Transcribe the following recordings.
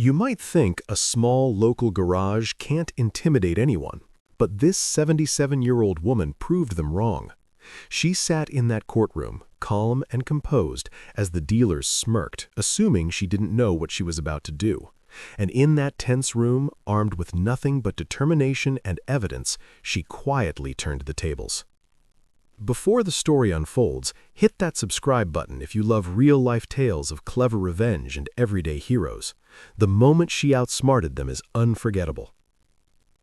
You might think a small local garage can't intimidate anyone, but this 77-year-old woman proved them wrong. She sat in that courtroom, calm and composed, as the dealers smirked, assuming she didn't know what she was about to do. And in that tense room, armed with nothing but determination and evidence, she quietly turned the tables. Before the story unfolds, hit that subscribe button if you love real-life tales of clever revenge and everyday heroes. The moment she outsmarted them is unforgettable.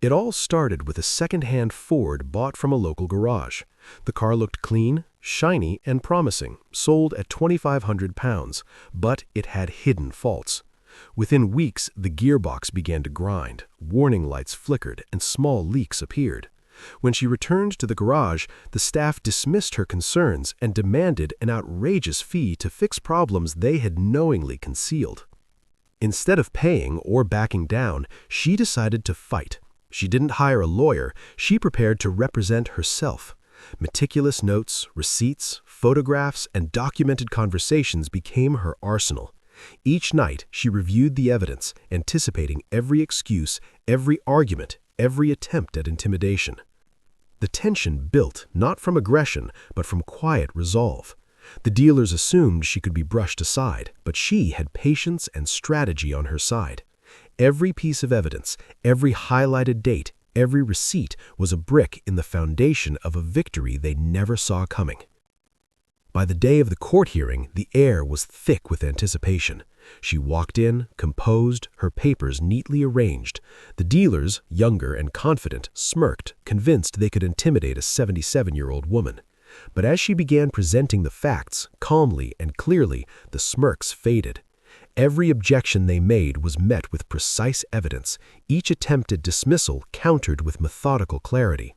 It all started with a second-hand Ford bought from a local garage. The car looked clean, shiny, and promising, sold at £2,500, but it had hidden faults. Within weeks, the gearbox began to grind, warning lights flickered, and small leaks appeared. When she returned to the garage, the staff dismissed her concerns and demanded an outrageous fee to fix problems they had knowingly concealed. Instead of paying or backing down, she decided to fight. She didn't hire a lawyer, she prepared to represent herself. Meticulous notes, receipts, photographs, and documented conversations became her arsenal. Each night, she reviewed the evidence, anticipating every excuse, every argument, every attempt at intimidation. The tension built not from aggression, but from quiet resolve. The dealers assumed she could be brushed aside, but she had patience and strategy on her side. Every piece of evidence, every highlighted date, every receipt was a brick in the foundation of a victory they never saw coming. By the day of the court hearing, the air was thick with anticipation. She walked in, composed, her papers neatly arranged. The dealers, younger and confident, smirked, convinced they could intimidate a 77-year-old woman. But as she began presenting the facts, calmly and clearly, the smirks faded. Every objection they made was met with precise evidence, each attempted dismissal countered with methodical clarity.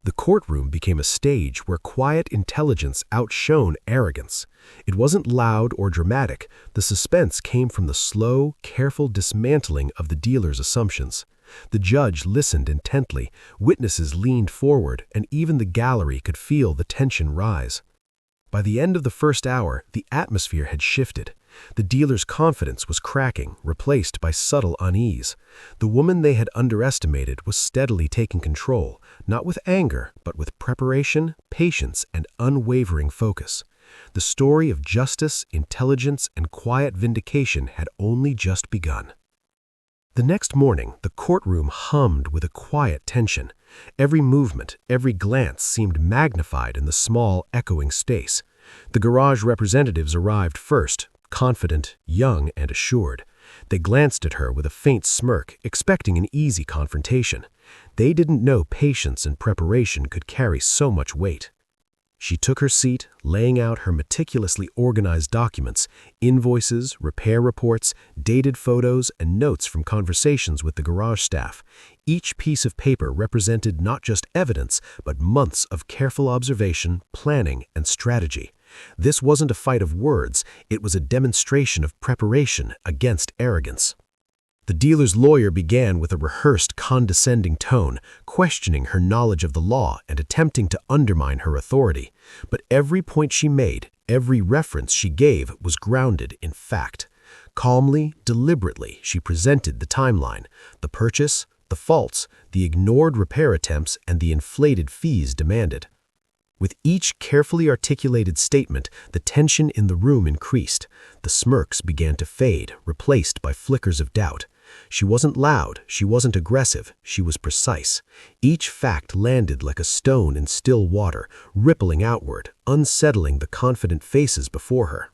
The courtroom became a stage where quiet intelligence outshone arrogance. It wasn't loud or dramatic. The suspense came from the slow, careful dismantling of the dealer's assumptions. The judge listened intently, witnesses leaned forward, and even the gallery could feel the tension rise. By the end of the first hour, the atmosphere had shifted. The dealer's confidence was cracking, replaced by subtle unease. The woman they had underestimated was steadily taking control, not with anger, but with preparation, patience, and unwavering focus. The story of justice, intelligence, and quiet vindication had only just begun. The next morning, the courtroom hummed with a quiet tension. Every movement, every glance seemed magnified in the small, echoing space. The garage representatives arrived first, confident, young, and assured. They glanced at her with a faint smirk, expecting an easy confrontation. They didn't know patience and preparation could carry so much weight. She took her seat, laying out her meticulously organized documents, invoices, repair reports, dated photos, and notes from conversations with the garage staff. Each piece of paper represented not just evidence, but months of careful observation, planning, and strategy. This wasn't a fight of words, it was a demonstration of preparation against arrogance. The dealer's lawyer began with a rehearsed, condescending tone, questioning her knowledge of the law and attempting to undermine her authority. But every point she made, every reference she gave was grounded in fact. Calmly, deliberately, she presented the timeline, the purchase, the faults, the ignored repair attempts, and the inflated fees demanded. With each carefully articulated statement, the tension in the room increased. The smirks began to fade, replaced by flickers of doubt. She wasn't loud, she wasn't aggressive, she was precise. Each fact landed like a stone in still water, rippling outward, unsettling the confident faces before her.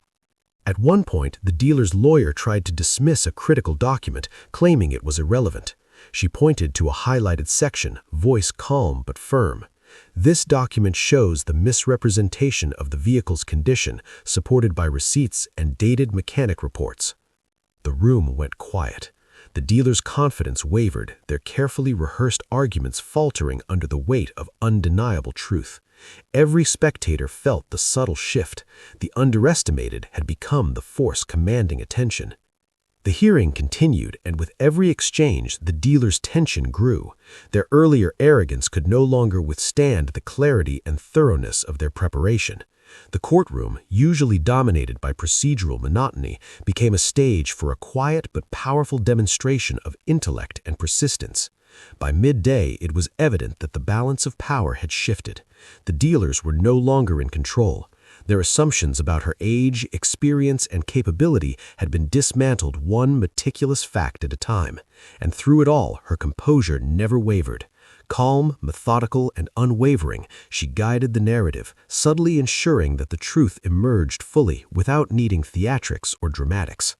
At one point, the dealer's lawyer tried to dismiss a critical document, claiming it was irrelevant. She pointed to a highlighted section, voice calm but firm. This document shows the misrepresentation of the vehicle's condition, supported by receipts and dated mechanic reports. The room went quiet. The dealer's confidence wavered, their carefully rehearsed arguments faltering under the weight of undeniable truth. Every spectator felt the subtle shift. The underestimated had become the force commanding attention. The hearing continued, and with every exchange, the dealer's tension grew. Their earlier arrogance could no longer withstand the clarity and thoroughness of their preparation. The courtroom, usually dominated by procedural monotony, became a stage for a quiet but powerful demonstration of intellect and persistence. By midday, it was evident that the balance of power had shifted. The dealers were no longer in control. Their assumptions about her age, experience, and capability had been dismantled one meticulous fact at a time, and through it all, her composure never wavered. Calm, methodical, and unwavering, she guided the narrative, subtly ensuring that the truth emerged fully without needing theatrics or dramatics.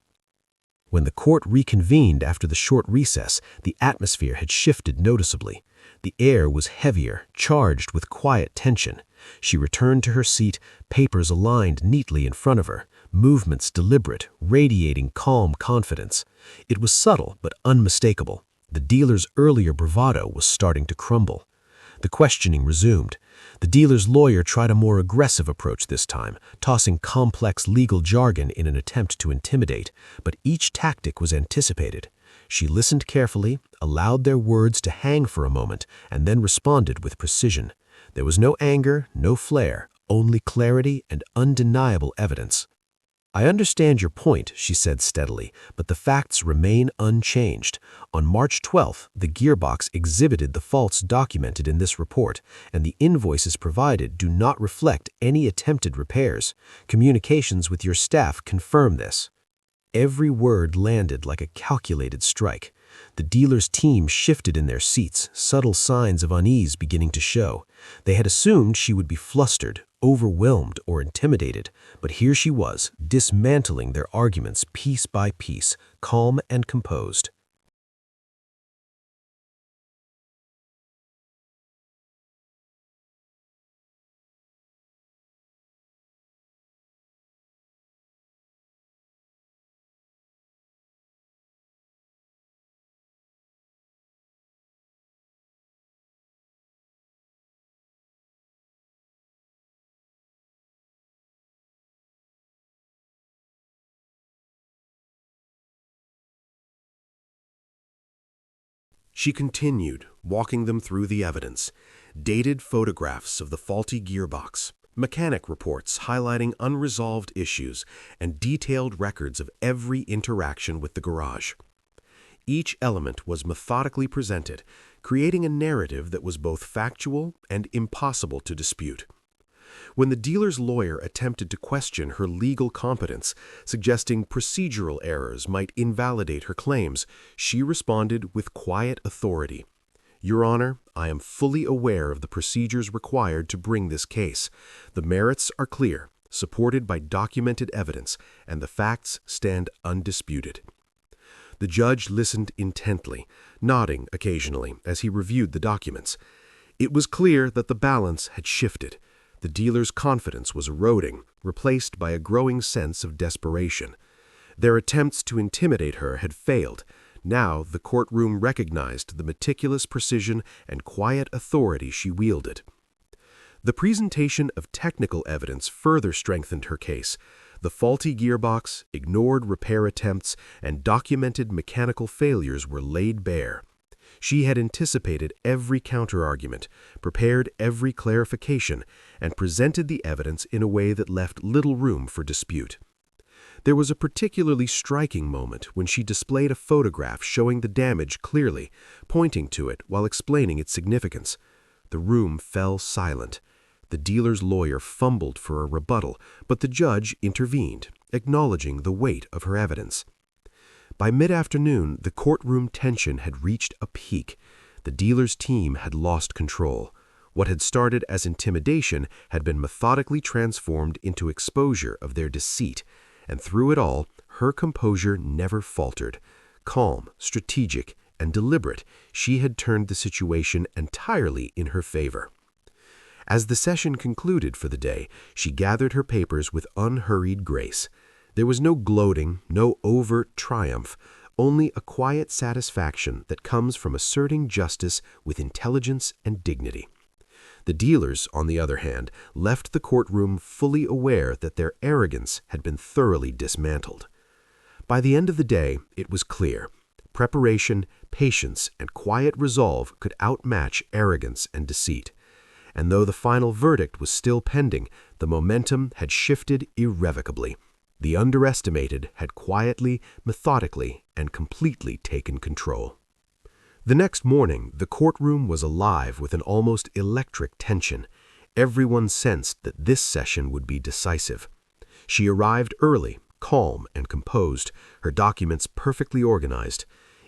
When the court reconvened after the short recess, the atmosphere had shifted noticeably. The air was heavier, charged with quiet tension. She returned to her seat, papers aligned neatly in front of her, movements deliberate, radiating calm confidence. It was subtle but unmistakable. The dealer's earlier bravado was starting to crumble. The questioning resumed. The dealer's lawyer tried a more aggressive approach this time, tossing complex legal jargon in an attempt to intimidate, but each tactic was anticipated. She listened carefully, allowed their words to hang for a moment, and then responded with precision. There was no anger, no flair, only clarity and undeniable evidence. "I understand your point," she said steadily, "but the facts remain unchanged. On March 12th, the gearbox exhibited the faults documented in this report, and the invoices provided do not reflect any attempted repairs. Communications with your staff confirm this." Every word landed like a calculated strike. The dealer's team shifted in their seats, subtle signs of unease beginning to show. They had assumed she would be flustered, overwhelmed, or intimidated, but here she was, dismantling their arguments piece by piece, calm and composed. She continued, walking them through the evidence. Dated photographs of the faulty gearbox, mechanic reports highlighting unresolved issues, and detailed records of every interaction with the garage. Each element was methodically presented, creating a narrative that was both factual and impossible to dispute. When the dealer's lawyer attempted to question her legal competence, suggesting procedural errors might invalidate her claims, she responded with quiet authority. "Your Honor, I am fully aware of the procedures required to bring this case. The merits are clear, supported by documented evidence, and the facts stand undisputed." The judge listened intently, nodding occasionally as he reviewed the documents. It was clear that the balance had shifted. The dealer's confidence was eroding, replaced by a growing sense of desperation. Their attempts to intimidate her had failed. Now the courtroom recognized the meticulous precision and quiet authority she wielded. The presentation of technical evidence further strengthened her case. The faulty gearbox, ignored repair attempts, and documented mechanical failures were laid bare. She had anticipated every counterargument, prepared every clarification, and presented the evidence in a way that left little room for dispute. There was a particularly striking moment when she displayed a photograph showing the damage clearly, pointing to it while explaining its significance. The room fell silent. The dealer's lawyer fumbled for a rebuttal, but the judge intervened, acknowledging the weight of her evidence. By mid-afternoon, the courtroom tension had reached a peak. The dealer's team had lost control. What had started as intimidation had been methodically transformed into exposure of their deceit, and through it all, her composure never faltered. Calm, strategic, and deliberate, she had turned the situation entirely in her favor. As the session concluded for the day, she gathered her papers with unhurried grace. There was no gloating, no overt triumph, only a quiet satisfaction that comes from asserting justice with intelligence and dignity. The dealers, on the other hand, left the courtroom fully aware that their arrogance had been thoroughly dismantled. By the end of the day, it was clear. Preparation, patience, and quiet resolve could outmatch arrogance and deceit. and though the final verdict was still pending, the momentum had shifted irrevocably. The underestimated had quietly, methodically, and completely taken control. The next morning, the courtroom was alive with an almost electric tension. Everyone sensed that this session would be decisive. She arrived early, calm and composed, her documents perfectly organized.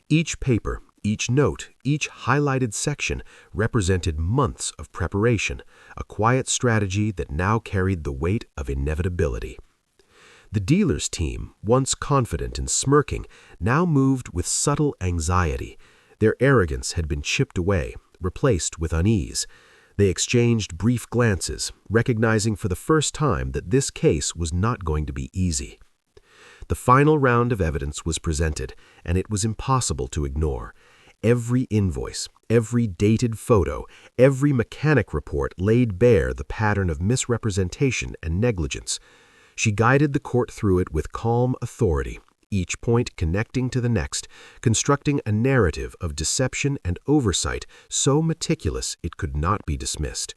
Each paper, each note, each highlighted section represented months of preparation, a quiet strategy that now carried the weight of inevitability. The dealer's team, once confident and smirking, now moved with subtle anxiety. Their arrogance had been chipped away, replaced with unease. They exchanged brief glances, recognizing for the first time that this case was not going to be easy. The final round of evidence was presented, and it was impossible to ignore. Every invoice, every dated photo, every mechanic report laid bare the pattern of misrepresentation and negligence. She guided the court through it with calm authority, each point connecting to the next, constructing a narrative of deception and oversight so meticulous it could not be dismissed.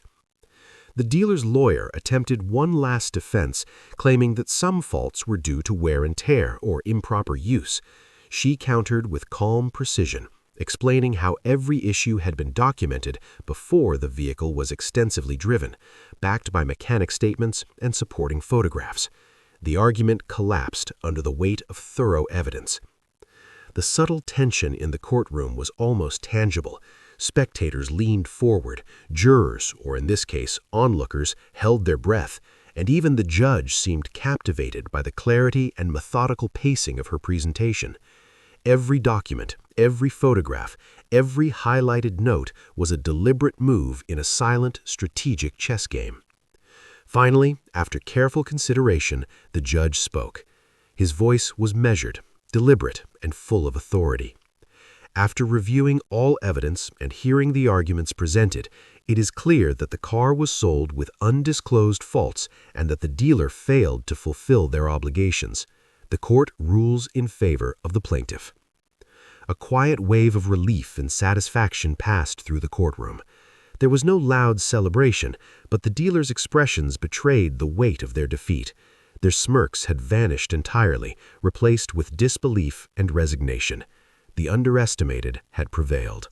The dealer's lawyer attempted one last defense, claiming that some faults were due to wear and tear or improper use. She countered with calm precision, explaining how every issue had been documented before the vehicle was extensively driven, backed by mechanic statements and supporting photographs. The argument collapsed under the weight of thorough evidence. The subtle tension in the courtroom was almost tangible. Spectators leaned forward, jurors, or in this case, onlookers, held their breath, and even the judge seemed captivated by the clarity and methodical pacing of her presentation. Every document, every photograph, every highlighted note was a deliberate move in a silent, strategic chess game. Finally, after careful consideration, the judge spoke. His voice was measured, deliberate, and full of authority. After reviewing all evidence and hearing the arguments presented, it is clear that the car was sold with undisclosed faults and that the dealer failed to fulfill their obligations. The court rules in favor of the plaintiff. A quiet wave of relief and satisfaction passed through the courtroom. There was no loud celebration, but the dealer's expressions betrayed the weight of their defeat. Their smirks had vanished entirely, replaced with disbelief and resignation. The underestimated had prevailed.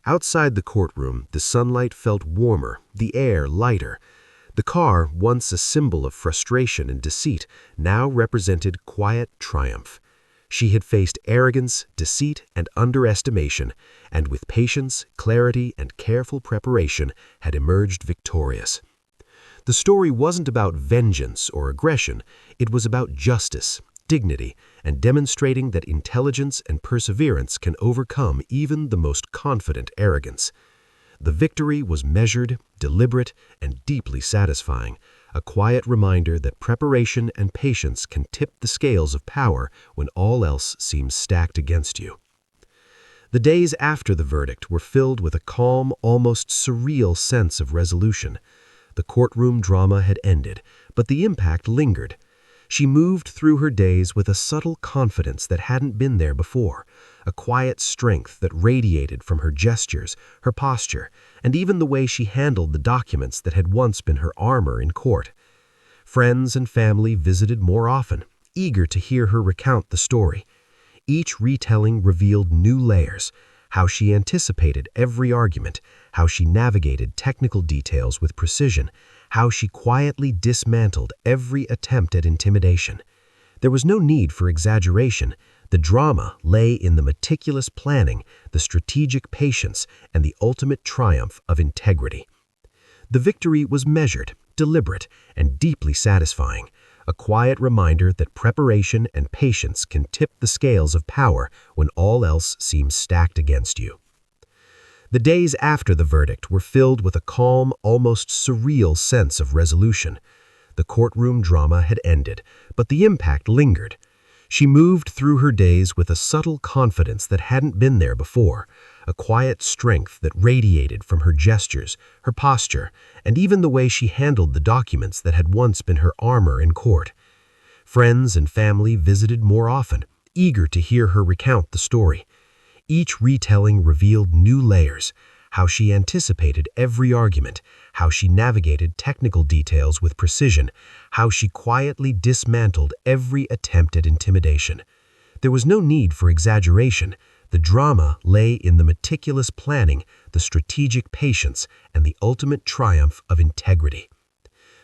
Outside the courtroom, the sunlight felt warmer, the air lighter. The car, once a symbol of frustration and deceit, now represented quiet triumph. She had faced arrogance, deceit, and underestimation, and with patience, clarity, and careful preparation had emerged victorious. The story wasn't about vengeance or aggression, it was about justice, dignity, and demonstrating that intelligence and perseverance can overcome even the most confident arrogance. The victory was measured, deliberate, and deeply satisfying, a quiet reminder that preparation and patience can tip the scales of power when all else seems stacked against you. The days after the verdict were filled with a calm, almost surreal sense of resolution. The courtroom drama had ended, but the impact lingered. She moved through her days with a subtle confidence that hadn't been there before, a quiet strength that radiated from her gestures, her posture, and even the way she handled the documents that had once been her armor in court. Friends and family visited more often, eager to hear her recount the story. Each retelling revealed new layers, how she anticipated every argument, how she navigated technical details with precision, how she quietly dismantled every attempt at intimidation. There was no need for exaggeration. The drama lay in the meticulous planning, the strategic patience, and the ultimate triumph of integrity. The victory was measured, deliberate, and deeply satisfying, a quiet reminder that preparation and patience can tip the scales of power when all else seems stacked against you. The days after the verdict were filled with a calm, almost surreal sense of resolution. The courtroom drama had ended, but the impact lingered. She moved through her days with a subtle confidence that hadn't been there before, a quiet strength that radiated from her gestures, her posture, and even the way she handled the documents that had once been her armor in court. Friends and family visited more often, eager to hear her recount the story. Each retelling revealed new layers, how she anticipated every argument, how she navigated technical details with precision, how she quietly dismantled every attempt at intimidation. There was no need for exaggeration. The drama lay in the meticulous planning, the strategic patience, and the ultimate triumph of integrity.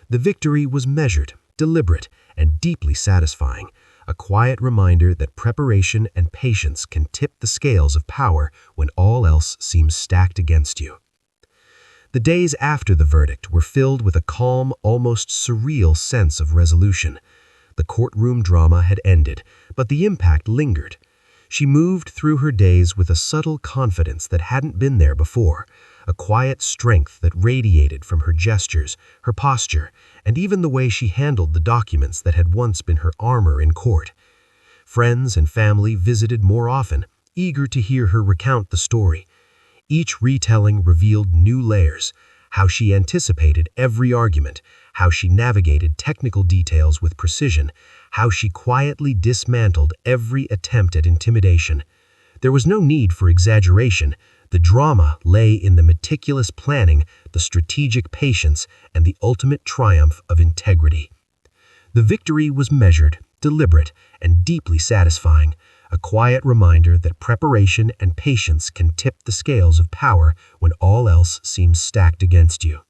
The victory was measured, deliberate, and deeply satisfying, a quiet reminder that preparation and patience can tip the scales of power when all else seems stacked against you. The days after the verdict were filled with a calm, almost surreal sense of resolution. The courtroom drama had ended, but the impact lingered. She moved through her days with a subtle confidence that hadn't been there before, a quiet strength that radiated from her gestures, her posture, and even the way she handled the documents that had once been her armor in court. Friends and family visited more often, eager to hear her recount the story. Each retelling revealed new layers, how she anticipated every argument, how she navigated technical details with precision, how she quietly dismantled every attempt at intimidation. There was no need for exaggeration. The drama lay in the meticulous planning, the strategic patience, and the ultimate triumph of integrity. The victory was measured, deliberate, and deeply satisfying, a quiet reminder that preparation and patience can tip the scales of power when all else seems stacked against you.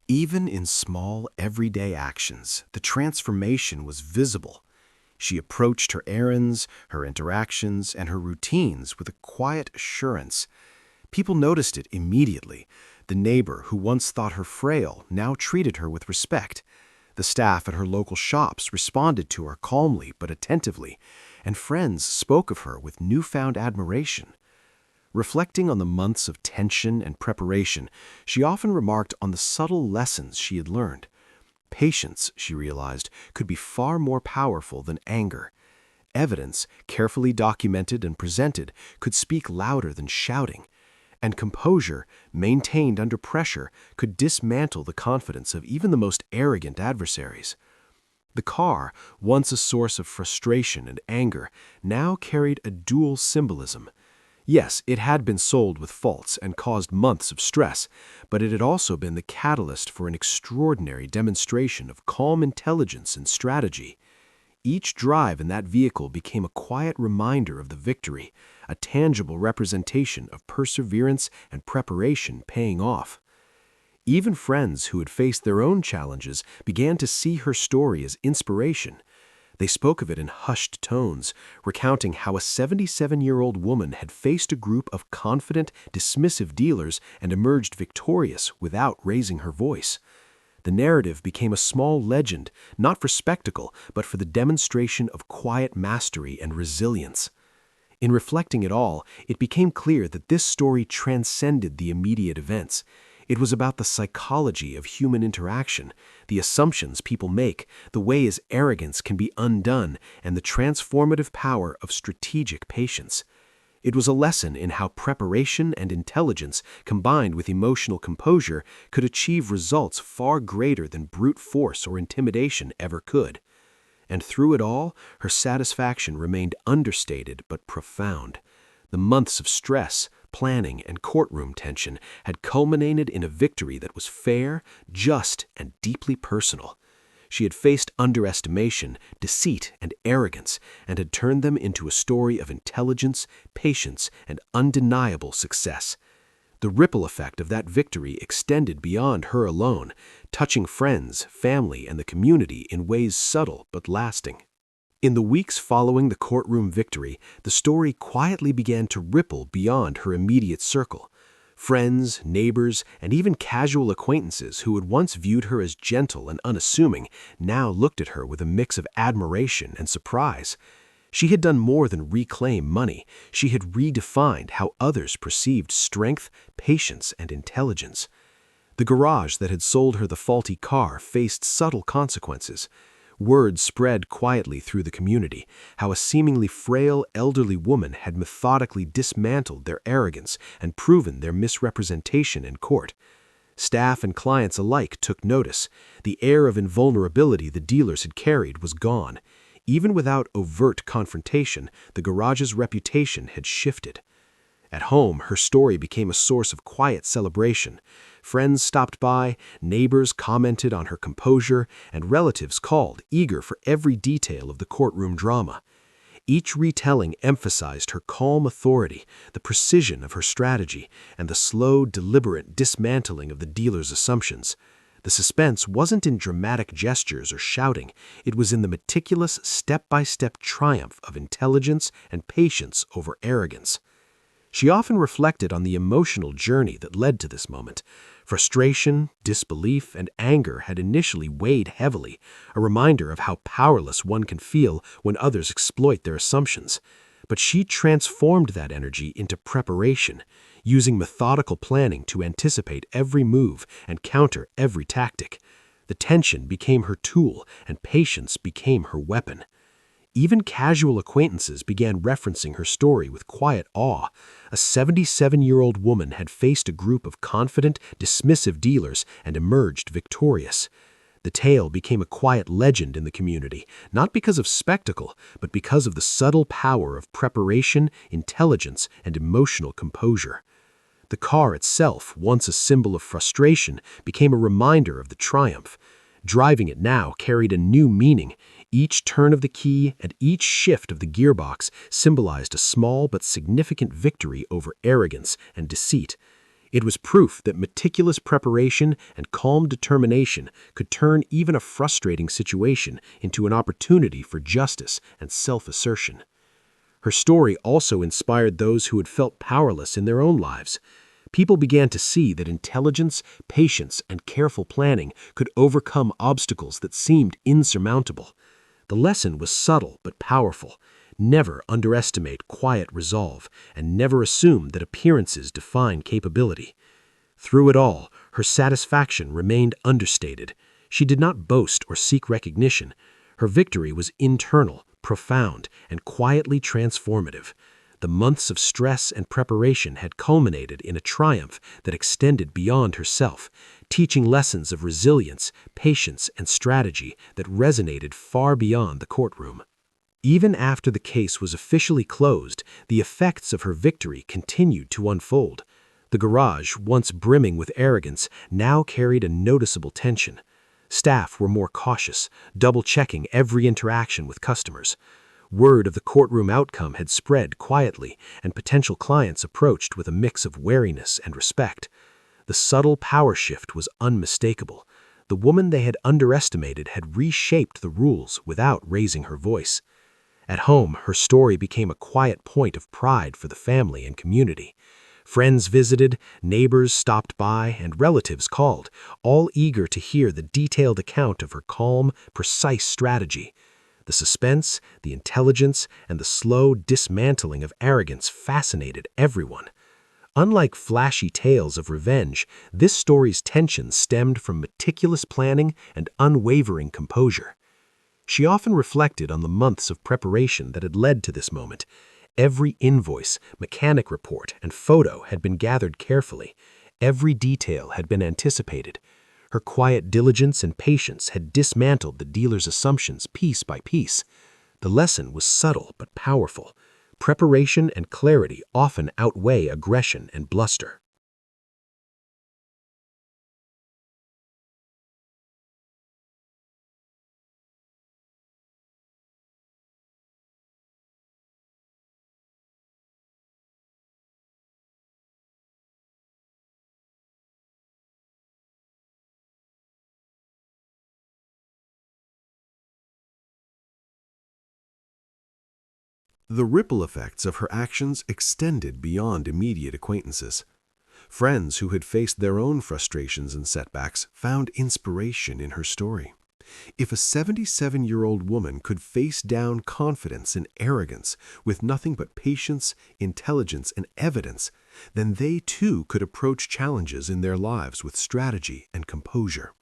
Even in small, everyday actions, the transformation was visible. She approached her errands, her interactions, and her routines with a quiet assurance. People noticed it immediately. The neighbor who once thought her frail now treated her with respect. The staff at her local shops responded to her calmly but attentively, and friends spoke of her with newfound admiration. Reflecting on the months of tension and preparation, she often remarked on the subtle lessons she had learned. Patience, she realized, could be far more powerful than anger. Evidence, carefully documented and presented, could speak louder than shouting. And composure, maintained under pressure, could dismantle the confidence of even the most arrogant adversaries. The car, once a source of frustration and anger, now carried a dual symbolism. Yes, it had been sold with faults and caused months of stress, but it had also been the catalyst for an extraordinary demonstration of calm intelligence and strategy. Each drive in that vehicle became a quiet reminder of the victory, a tangible representation of perseverance and preparation paying off. Even friends who had faced their own challenges began to see her story as inspiration. They spoke of it in hushed tones, recounting how a 77-year-old woman had faced a group of confident, dismissive dealers and emerged victorious without raising her voice. The narrative became a small legend, not for spectacle, but for the demonstration of quiet mastery and resilience. In reflecting it all, it became clear that this story transcended the immediate events. It was about the psychology of human interaction, the assumptions people make, the ways arrogance can be undone, and the transformative power of strategic patience. It was a lesson in how preparation and intelligence, combined with emotional composure, could achieve results far greater than brute force or intimidation ever could. And through it all, her satisfaction remained understated but profound. The months of stress, planning, and courtroom tension had culminated in a victory that was fair, just, and deeply personal. She had faced underestimation, deceit, and arrogance, and had turned them into a story of intelligence, patience, and undeniable success. The ripple effect of that victory extended beyond her alone, touching friends, family, and the community in ways subtle but lasting. In the weeks following the courtroom victory, the story quietly began to ripple beyond her immediate circle. Friends, neighbors, and even casual acquaintances who had once viewed her as gentle and unassuming now looked at her with a mix of admiration and surprise. She had done more than reclaim money. She had redefined how others perceived strength, patience, and intelligence. The garage that had sold her the faulty car faced subtle consequences. Word spread quietly through the community, how a seemingly frail elderly woman had methodically dismantled their arrogance and proven their misrepresentation in court. Staff and clients alike took notice. The air of invulnerability the dealers had carried was gone. Even without overt confrontation, the garage's reputation had shifted. At home, her story became a source of quiet celebration. Friends stopped by, neighbors commented on her composure, and relatives called, eager for every detail of the courtroom drama. Each retelling emphasized her calm authority, the precision of her strategy, and the slow, deliberate dismantling of the dealer's assumptions. The suspense wasn't in dramatic gestures or shouting, it was in the meticulous, step-by-step triumph of intelligence and patience over arrogance. She often reflected on the emotional journey that led to this moment. Frustration, disbelief, and anger had initially weighed heavily, a reminder of how powerless one can feel when others exploit their assumptions. But she transformed that energy into preparation, using methodical planning to anticipate every move and counter every tactic. The tension became her tool, and patience became her weapon. Even casual acquaintances began referencing her story with quiet awe. A 77-year-old woman had faced a group of confident, dismissive dealers and emerged victorious. The tale became a quiet legend in the community, not because of spectacle, but because of the subtle power of preparation, intelligence, and emotional composure. The car itself, once a symbol of frustration, became a reminder of the triumph. Driving it now carried a new meaning. Each turn of the key and each shift of the gearbox symbolized a small but significant victory over arrogance and deceit. It was proof that meticulous preparation and calm determination could turn even a frustrating situation into an opportunity for justice and self-assertion. Her story also inspired those who had felt powerless in their own lives. People began to see that intelligence, patience, and careful planning could overcome obstacles that seemed insurmountable. The lesson was subtle but powerful. Never underestimate quiet resolve, and never assume that appearances define capability. Through it all, her satisfaction remained understated. She did not boast or seek recognition. Her victory was internal, profound, and quietly transformative. The months of stress and preparation had culminated in a triumph that extended beyond herself, teaching lessons of resilience, patience, and strategy that resonated far beyond the courtroom. Even after the case was officially closed, the effects of her victory continued to unfold. The garage, once brimming with arrogance, now carried a noticeable tension. Staff were more cautious, double-checking every interaction with customers. Word of the courtroom outcome had spread quietly, and potential clients approached with a mix of wariness and respect. The subtle power shift was unmistakable. The woman they had underestimated had reshaped the rules without raising her voice. At home, her story became a quiet point of pride for the family and community. Friends visited, neighbors stopped by, and relatives called, all eager to hear the detailed account of her calm, precise strategy. The suspense, the intelligence, and the slow dismantling of arrogance fascinated everyone. Unlike flashy tales of revenge, this story's tension stemmed from meticulous planning and unwavering composure. She often reflected on the months of preparation that had led to this moment. Every invoice, mechanic report, and photo had been gathered carefully. Every detail had been anticipated. Her quiet diligence and patience had dismantled the dealer's assumptions piece by piece. The lesson was subtle but powerful. Preparation and clarity often outweigh aggression and bluster. The ripple effects of her actions extended beyond immediate acquaintances. Friends who had faced their own frustrations and setbacks found inspiration in her story. If a 77-year-old woman could face down confidence and arrogance with nothing but patience, intelligence, and evidence, then they too could approach challenges in their lives with strategy and composure.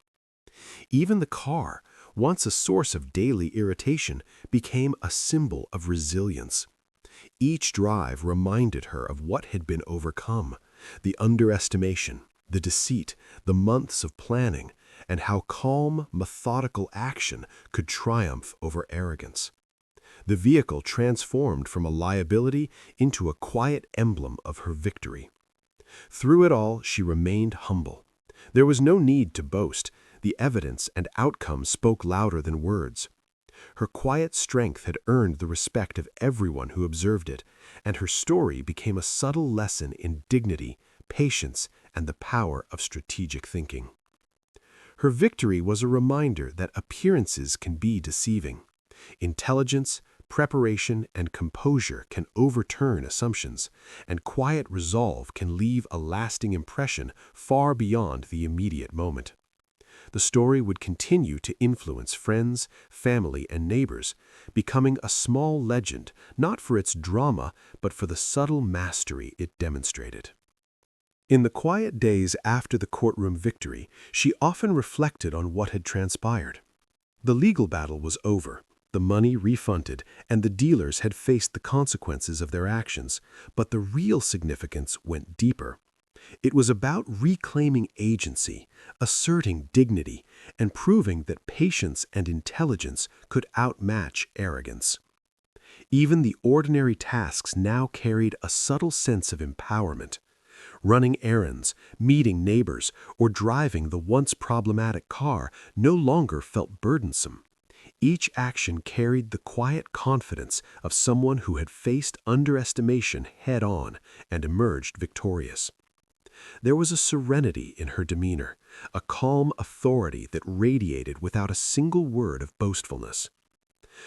Even the car, once a source of daily irritation, became a symbol of resilience. Each drive reminded her of what had been overcome, the underestimation, the deceit, the months of planning, and how calm, methodical action could triumph over arrogance. The vehicle transformed from a liability into a quiet emblem of her victory. Through it all, she remained humble. There was no need to boast. The evidence and outcome spoke louder than words. Her quiet strength had earned the respect of everyone who observed it, and her story became a subtle lesson in dignity, patience, and the power of strategic thinking. Her victory was a reminder that appearances can be deceiving. Intelligence, preparation, and composure can overturn assumptions, and quiet resolve can leave a lasting impression far beyond the immediate moment. The story would continue to influence friends, family, and neighbors, becoming a small legend not for its drama but for the subtle mastery it demonstrated. In the quiet days after the courtroom victory, she often reflected on what had transpired. The legal battle was over, the money refunded, and the dealers had faced the consequences of their actions, but the real significance went deeper. It was about reclaiming agency, asserting dignity, and proving that patience and intelligence could outmatch arrogance. Even the ordinary tasks now carried a subtle sense of empowerment. Running errands, meeting neighbors, or driving the once problematic car no longer felt burdensome. Each action carried the quiet confidence of someone who had faced underestimation head-on and emerged victorious. There was a serenity in her demeanor, a calm authority that radiated without a single word of boastfulness.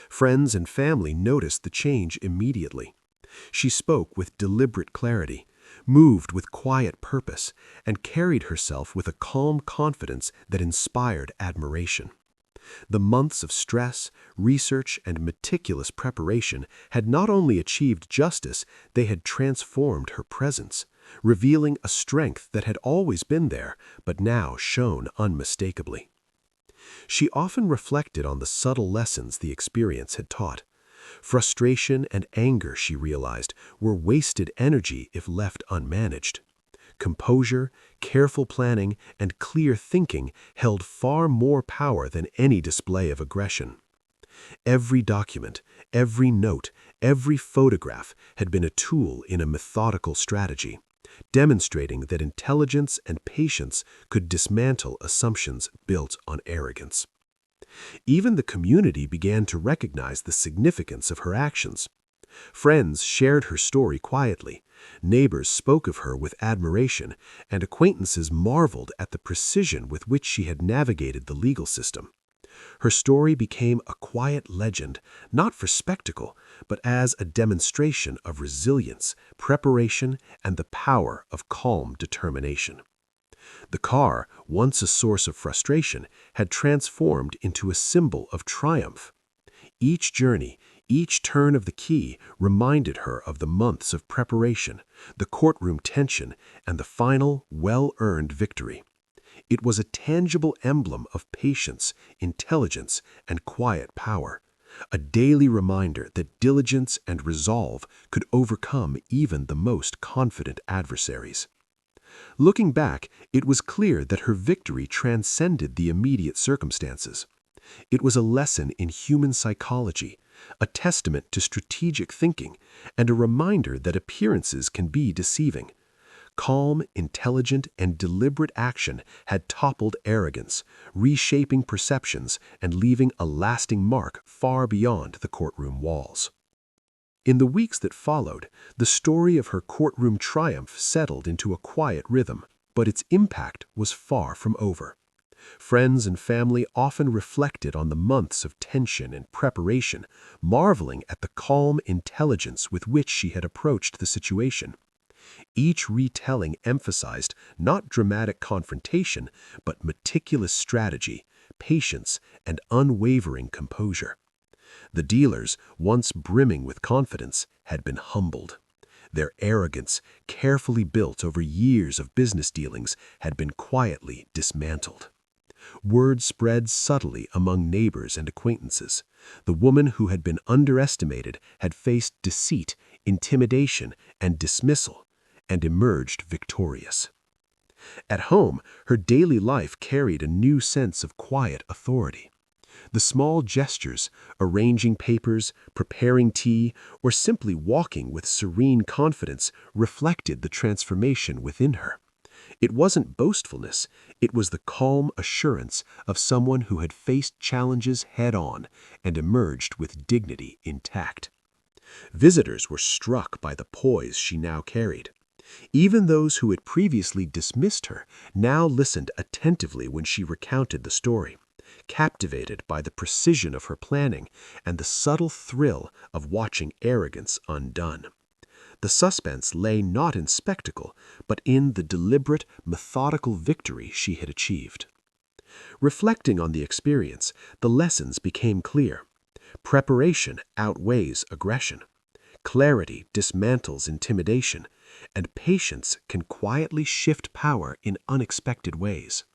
Friends and family noticed the change immediately. She spoke with deliberate clarity, moved with quiet purpose, and carried herself with a calm confidence that inspired admiration. The months of stress, research, and meticulous preparation had not only achieved justice, they had transformed her presence, revealing a strength that had always been there, but now shone unmistakably. She often reflected on the subtle lessons the experience had taught. Frustration and anger, she realized, were wasted energy if left unmanaged. Composure, careful planning, and clear thinking held far more power than any display of aggression. Every document, every note, every photograph had been a tool in a methodical strategy, demonstrating that intelligence and patience could dismantle assumptions built on arrogance. Even the community began to recognize the significance of her actions. Friends shared her story quietly, neighbors spoke of her with admiration, and acquaintances marveled at the precision with which she had navigated the legal system. Her story became a quiet legend, not for spectacle, but as a demonstration of resilience, preparation, and the power of calm determination. The car, once a source of frustration, had transformed into a symbol of triumph. Each journey, each turn of the key reminded her of the months of preparation, the courtroom tension, and the final, well-earned victory. It was a tangible emblem of patience, intelligence, and quiet power, a daily reminder that diligence and resolve could overcome even the most confident adversaries. Looking back, it was clear that her victory transcended the immediate circumstances. It was a lesson in human psychology, a testament to strategic thinking, and a reminder that appearances can be deceiving. Calm, intelligent, and deliberate action had toppled arrogance, reshaping perceptions and leaving a lasting mark far beyond the courtroom walls. In the weeks that followed, the story of her courtroom triumph settled into a quiet rhythm, but its impact was far from over. Friends and family often reflected on the months of tension and preparation, marveling at the calm intelligence with which she had approached the situation. Each retelling emphasized not dramatic confrontation, but meticulous strategy, patience, and unwavering composure. The dealers, once brimming with confidence, had been humbled. Their arrogance, carefully built over years of business dealings, had been quietly dismantled. Word spread subtly among neighbors and acquaintances. The woman who had been underestimated had faced deceit, intimidation, and dismissal, and emerged victorious. At home, her daily life carried a new sense of quiet authority. The small gestures, arranging papers, preparing tea, or simply walking with serene confidence reflected the transformation within her. It wasn't boastfulness, it was the calm assurance of someone who had faced challenges head-on and emerged with dignity intact. Visitors were struck by the poise she now carried. Even those who had previously dismissed her now listened attentively when she recounted the story, captivated by the precision of her planning and the subtle thrill of watching arrogance undone. The suspense lay not in spectacle, but in the deliberate, methodical victory she had achieved. Reflecting on the experience, the lessons became clear. Preparation outweighs aggression. Clarity dismantles intimidation, and patience can quietly shift power in unexpected ways.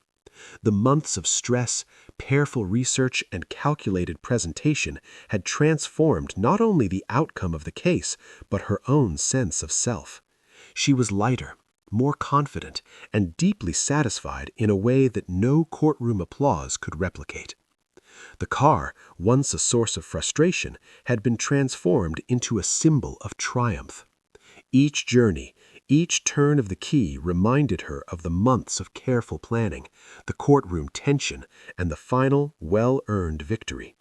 The months of stress, careful research, and calculated presentation had transformed not only the outcome of the case, but her own sense of self. She was lighter, more confident, and deeply satisfied in a way that no courtroom applause could replicate. The car, once a source of frustration, had been transformed into a symbol of triumph. Each journey, each turn of the key reminded her of the months of careful planning, the courtroom tension, and the final, well-earned victory.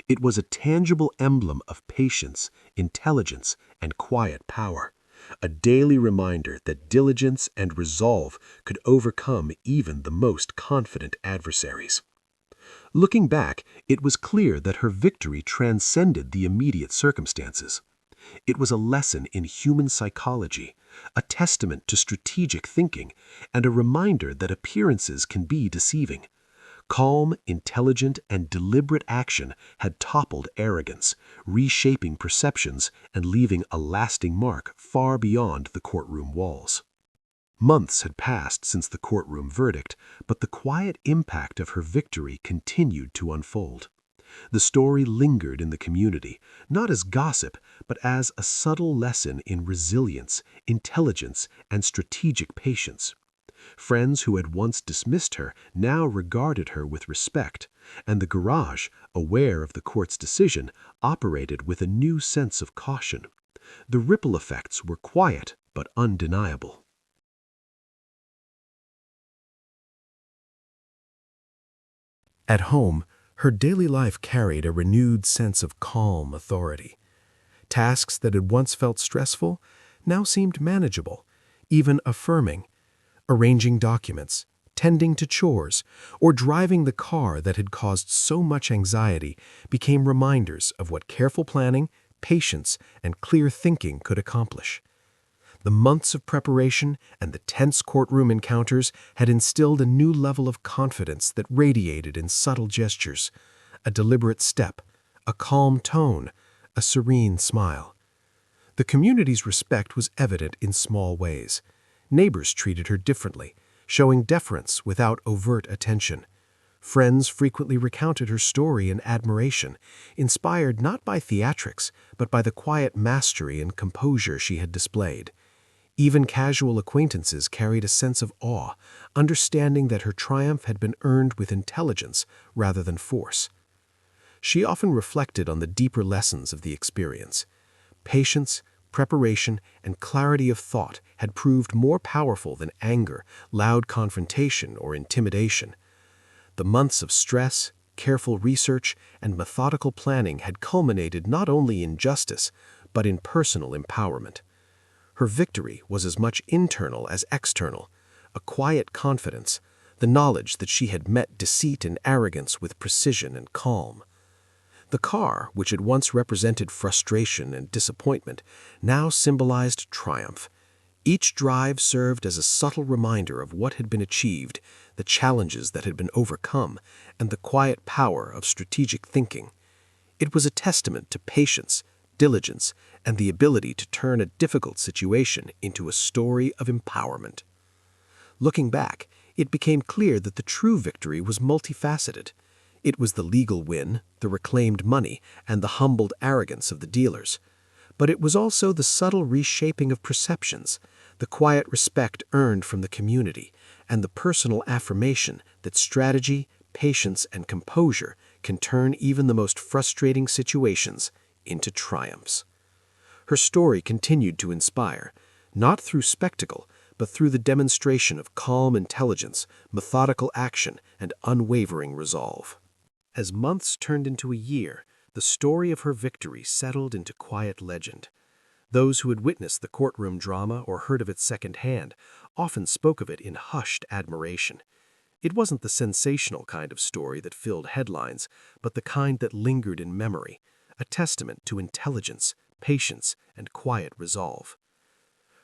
It was a tangible emblem of patience, intelligence, and quiet power, a daily reminder that diligence and resolve could overcome even the most confident adversaries. Looking back, it was clear that her victory transcended the immediate circumstances. It was a lesson in human psychology, a testament to strategic thinking, and a reminder that appearances can be deceiving. Calm, intelligent, and deliberate action had toppled arrogance, reshaping perceptions and leaving a lasting mark far beyond the courtroom walls. Months had passed since the courtroom verdict, but the quiet impact of her victory continued to unfold. The story lingered in the community, not as gossip, but as a subtle lesson in resilience, intelligence, and strategic patience. Friends who had once dismissed her now regarded her with respect, and the garage, aware of the court's decision, operated with a new sense of caution. The ripple effects were quiet but undeniable. At home, her daily life carried a renewed sense of calm authority. Tasks that had once felt stressful now seemed manageable, even affirming. Arranging documents, tending to chores, or driving the car that had caused so much anxiety became reminders of what careful planning, patience, and clear thinking could accomplish. The months of preparation and the tense courtroom encounters had instilled a new level of confidence that radiated in subtle gestures, a deliberate step, a calm tone, a serene smile. The community's respect was evident in small ways. Neighbors treated her differently, showing deference without overt attention. Friends frequently recounted her story in admiration, inspired not by theatrics, but by the quiet mastery and composure she had displayed. Even casual acquaintances carried a sense of awe, understanding that her triumph had been earned with intelligence rather than force. She often reflected on the deeper lessons of the experience. Patience, preparation, and clarity of thought had proved more powerful than anger, loud confrontation, or intimidation. The months of stress, careful research, and methodical planning had culminated not only in justice, but in personal empowerment. Her victory was as much internal as external, a quiet confidence, the knowledge that she had met deceit and arrogance with precision and calm. The car, which had once represented frustration and disappointment, now symbolized triumph. Each drive served as a subtle reminder of what had been achieved, the challenges that had been overcome, and the quiet power of strategic thinking. It was a testament to patience, diligence, and the ability to turn a difficult situation into a story of empowerment. Looking back, it became clear that the true victory was multifaceted. It was the legal win, the reclaimed money, and the humbled arrogance of the dealers. But it was also the subtle reshaping of perceptions, the quiet respect earned from the community, and the personal affirmation that strategy, patience, and composure can turn even the most frustrating situations into triumphs. Her story continued to inspire, not through spectacle, but through the demonstration of calm intelligence, methodical action, and unwavering resolve. As months turned into a year, the story of her victory settled into quiet legend. Those who had witnessed the courtroom drama or heard of it secondhand often spoke of it in hushed admiration. It wasn't the sensational kind of story that filled headlines, but the kind that lingered in memory, a testament to intelligence, patience, and quiet resolve.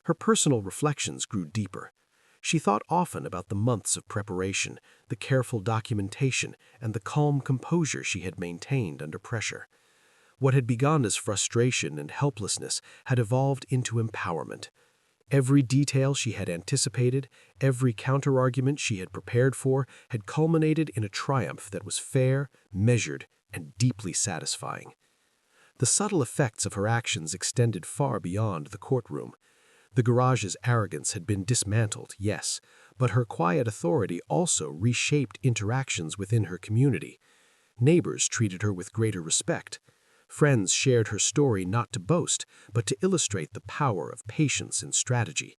Her personal reflections grew deeper. She thought often about the months of preparation, the careful documentation, and the calm composure she had maintained under pressure. What had begun as frustration and helplessness had evolved into empowerment. Every detail she had anticipated, every counterargument she had prepared for, had culminated in a triumph that was fair, measured, and deeply satisfying. The subtle effects of her actions extended far beyond the courtroom. The garage's arrogance had been dismantled, yes, but her quiet authority also reshaped interactions within her community. Neighbors treated her with greater respect. Friends shared her story not to boast, but to illustrate the power of patience and strategy.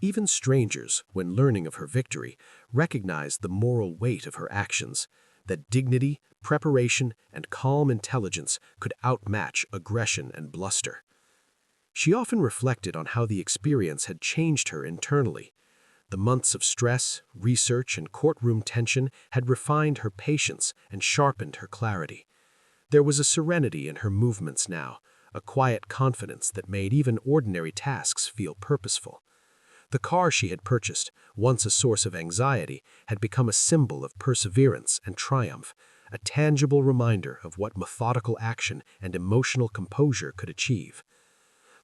Even strangers, when learning of her victory, recognized the moral weight of her actions, that dignity, preparation, and calm intelligence could outmatch aggression and bluster. She often reflected on how the experience had changed her internally. The months of stress, research, and courtroom tension had refined her patience and sharpened her clarity. There was a serenity in her movements now, a quiet confidence that made even ordinary tasks feel purposeful. The car she had purchased, once a source of anxiety, had become a symbol of perseverance and triumph, a tangible reminder of what methodical action and emotional composure could achieve.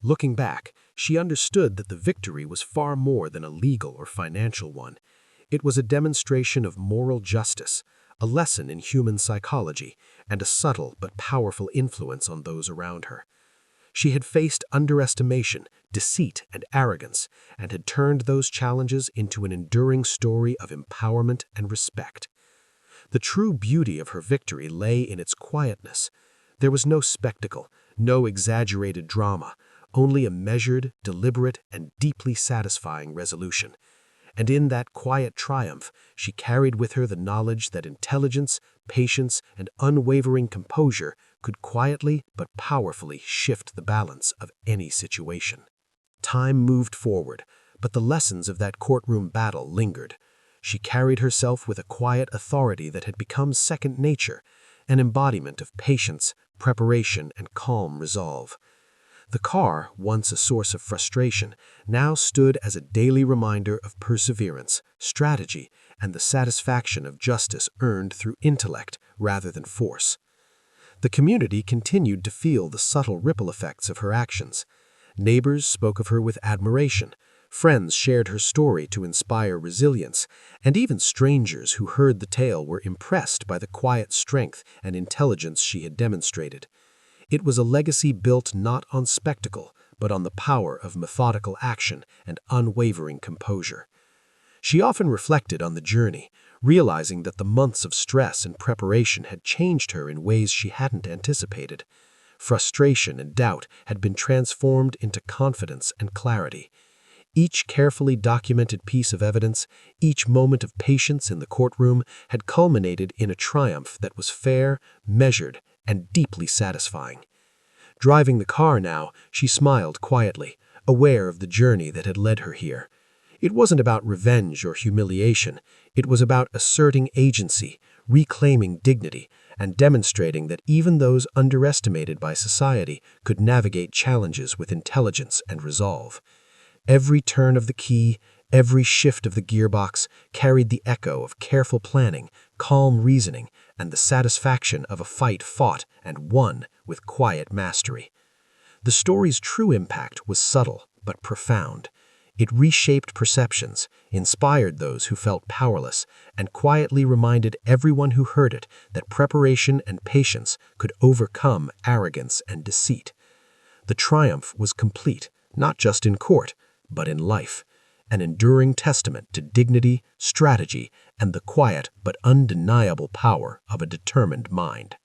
Looking back, she understood that the victory was far more than a legal or financial one. It was a demonstration of moral justice, a lesson in human psychology, and a subtle but powerful influence on those around her. She had faced underestimation, deceit, and arrogance, and had turned those challenges into an enduring story of empowerment and respect. The true beauty of her victory lay in its quietness. There was no spectacle, no exaggerated drama, only a measured, deliberate, and deeply satisfying resolution. And in that quiet triumph, she carried with her the knowledge that intelligence, patience, and unwavering composure could quietly but powerfully shift the balance of any situation. Time moved forward, but the lessons of that courtroom battle lingered. She carried herself with a quiet authority that had become second nature, an embodiment of patience, preparation, and calm resolve. The car, once a source of frustration, now stood as a daily reminder of perseverance, strategy, and the satisfaction of justice earned through intellect rather than force. The community continued to feel the subtle ripple effects of her actions. Neighbors spoke of her with admiration, friends shared her story to inspire resilience, and even strangers who heard the tale were impressed by the quiet strength and intelligence she had demonstrated. It was a legacy built not on spectacle, but on the power of methodical action and unwavering composure. She often reflected on the journey, realizing that the months of stress and preparation had changed her in ways she hadn't anticipated. Frustration and doubt had been transformed into confidence and clarity. Each carefully documented piece of evidence, each moment of patience in the courtroom had culminated in a triumph that was fair, measured, and deeply satisfying. Driving the car now, she smiled quietly, aware of the journey that had led her here. It wasn't about revenge or humiliation. It was about asserting agency, reclaiming dignity, and demonstrating that even those underestimated by society could navigate challenges with intelligence and resolve. Every turn of the key, every shift of the gearbox carried the echo of careful planning, calm reasoning, and the satisfaction of a fight fought and won with quiet mastery. The story's true impact was subtle but profound. It reshaped perceptions, inspired those who felt powerless, and quietly reminded everyone who heard it that preparation and patience could overcome arrogance and deceit. The triumph was complete, not just in court, but in life. an enduring testament to dignity, strategy, and the quiet but undeniable power of a determined mind.